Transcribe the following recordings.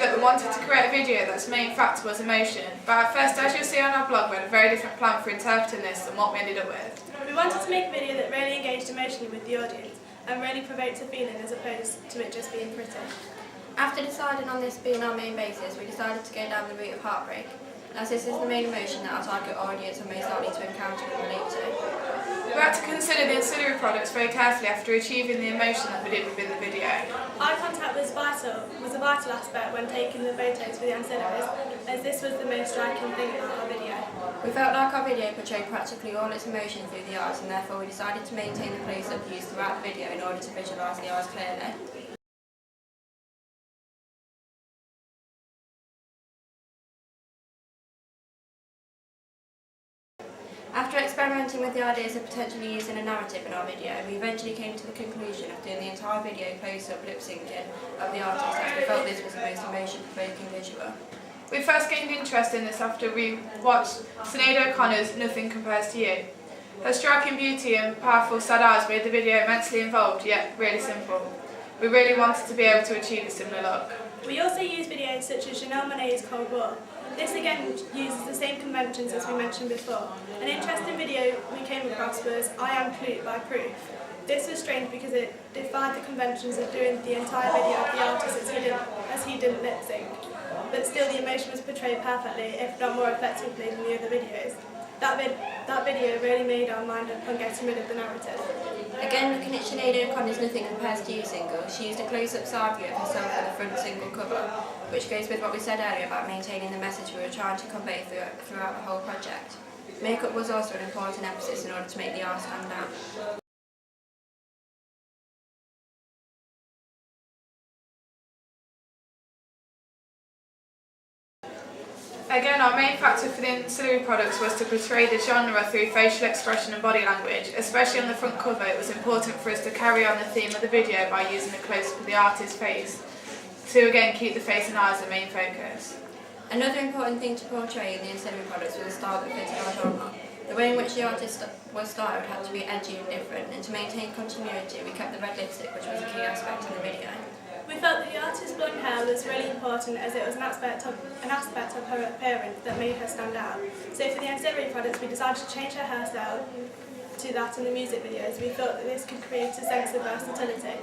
that we wanted to create a video that's main factor was emotion, but at first, as you'll see on our blog, we had a very different plan for interpreting this than what we ended up with. We wanted to make a video that really engaged emotionally with the audience and really provoked a feeling as opposed to it just being pretty. After deciding on this being our main basis, we decided to go down the route of heartbreak, as this is the main emotion that our target audience are most likely to encounter and relate to. We had to consider the ancillary products very carefully after achieving the emotion that we did within the video. Eye contact was a vital aspect when taking the photos for the ancillaries, as this was the most striking thing about our video. We felt like our video portrayed practically all its emotion through the eyes, and therefore we decided to maintain the close-up used throughout the video in order to visualise the eyes clearly. After experimenting with the ideas of potentially using a narrative in our video, we eventually came to the conclusion of doing the entire video close-up lip-syncing of the artist, as we felt this was the most emotion-provoking visual. We first gained interest in this after we watched Sinead O'Connor's Nothing Compares to You. Her striking beauty and powerful sad eyes made the video immensely involved, yet really simple. We really wanted to be able to achieve a similar look. We also used videos such as Janelle Monáe's Cold War. This again uses the same conventions as we mentioned before. An interesting video we came across was I Am Clute by Proof. This was strange because it defied the conventions of doing the entire video of the artist as he didn't lip sync. But still the emotion was portrayed perfectly, if not more effectively than the other videos. That video really made our mind up on getting rid of the narrative. Again, looking at Sinead O'Connor's Nothing Compares to You single, she used a close-up side view of herself for the front single cover, which goes with what we said earlier about maintaining the message we were trying to convey throughout the whole project. Makeup was also an important emphasis in order to make the art stand out. Again, our main factor for the ancillary products was to portray the genre through facial expression and body language. Especially on the front cover, it was important for us to carry on the theme of the video by using a close-up of the artist's face to again keep the face and eyes the main focus. Another important thing to portray in the ancillary products was the style that fitted our genre. The way in which the artist was styled had to be edgy and different, and to maintain continuity we kept the red lipstick, which was a key aspect in the video. We felt that the artist's blonde hair was really important as it was an aspect of her appearance that made her stand out. So for the ancillary products we decided to change her hairstyle to that in the music videos. We thought that this could create a sense of versatility.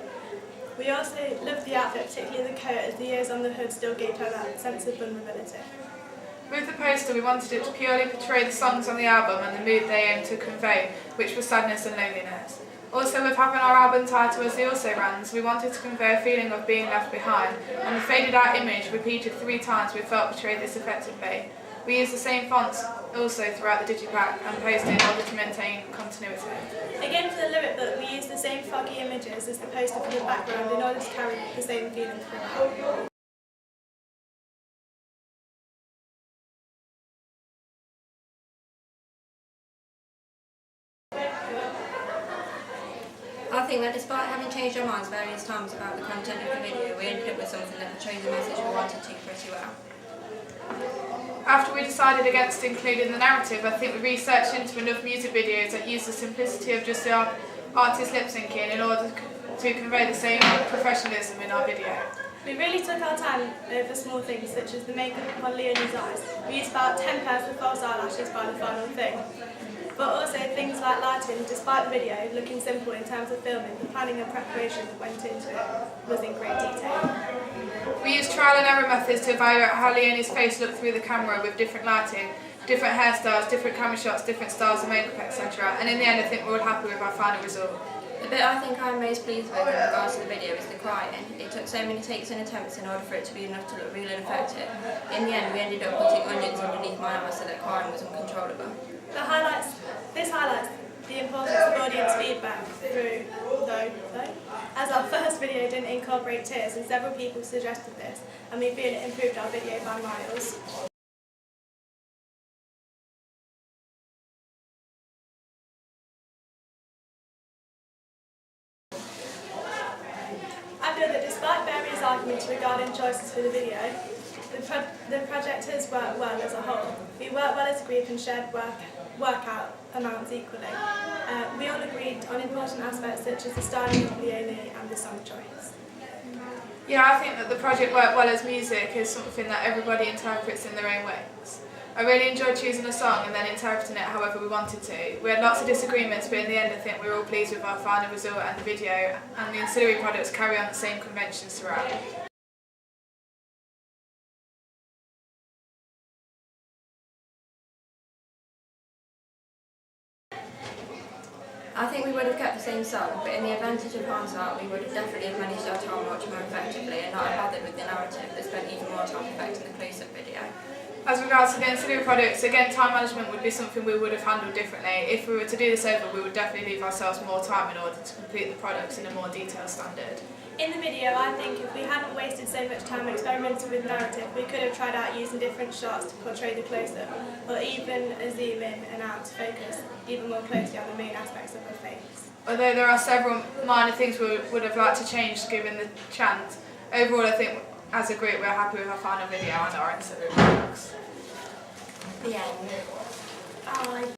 We also loved the outfit, particularly the coat, as the ears on the hood still gave her that sense of vulnerability. With the poster, we wanted it to purely portray the songs on the album and the mood they aimed to convey, which was sadness and loneliness. Also, with having our album title as the Also Rans, we wanted to convey a feeling of being left behind, and the faded out image, repeated 3 times, we felt portrayed this effectively. We used the same fonts also throughout the digipack and posted in order to maintain continuity. Again, for the lyric book, we used the same foggy images as the poster for the background in order to carry the same feeling throughout. I think that despite having changed our minds various times about the content of the video, we ended up with something that portrays the message we wanted to pretty well. After we decided against including the narrative, I think we researched into enough music videos that use the simplicity of just the artist lip syncing in order to convey the same professionalism in our video. We really took our time over small things such as the makeup on Leonie's eyes. We used about 10 pairs of false eyelashes by the final thing. But also things like lighting, despite the video looking simple in terms of filming, the planning and preparation that went into it was in great detail. We used trial and error methods to evaluate how Leonie's face looked through the camera with different lighting, different hairstyles, different camera shots, different styles of makeup, etc. And in the end I think we're all happy with our final result. The bit I think I'm most pleased with in regards to the video is the crying. It took so many takes and attempts in order for it to be enough to look real and effective. In the end we ended up putting onions underneath my eyes so that crying was uncontrollable. This highlights the importance of audience feedback though, as our first video didn't incorporate tears and several people suggested this, and we feel it improved our video by miles. I feel that despite various arguments regarding choices for the video, the project has worked well as a whole. We worked well as a group and shared workout amounts equally. We all agreed on important aspects such as the styling of Leonie and the song choice. Yeah, I think that the project worked well as music is something that everybody interprets in their own ways. I really enjoyed choosing a song and then interpreting it however we wanted to. We had lots of disagreements, but in the end I think we were all pleased with our final result and the video, and the ancillary products carry on the same conventions throughout. I think we would have kept the same song, but in the advantage of hindsight, we would have definitely managed our time much more effectively and not have bothered with the narrative that spent even more time perfecting the close-up video. As regards to the ancillary products, again, time management would be something we would have handled differently. If we were to do this over, we would definitely leave ourselves more time in order to complete the products in a more detailed standard. In the video, I think if we hadn't wasted so much time experimenting with narrative, we could have tried out using different shots to portray the close-up, or even a zoom in and out to focus even more closely on the main aspects of her face. Although there are several minor things we would have liked to change given the chance, overall I think as a group we're happy with our final video and our ancillary products. The end.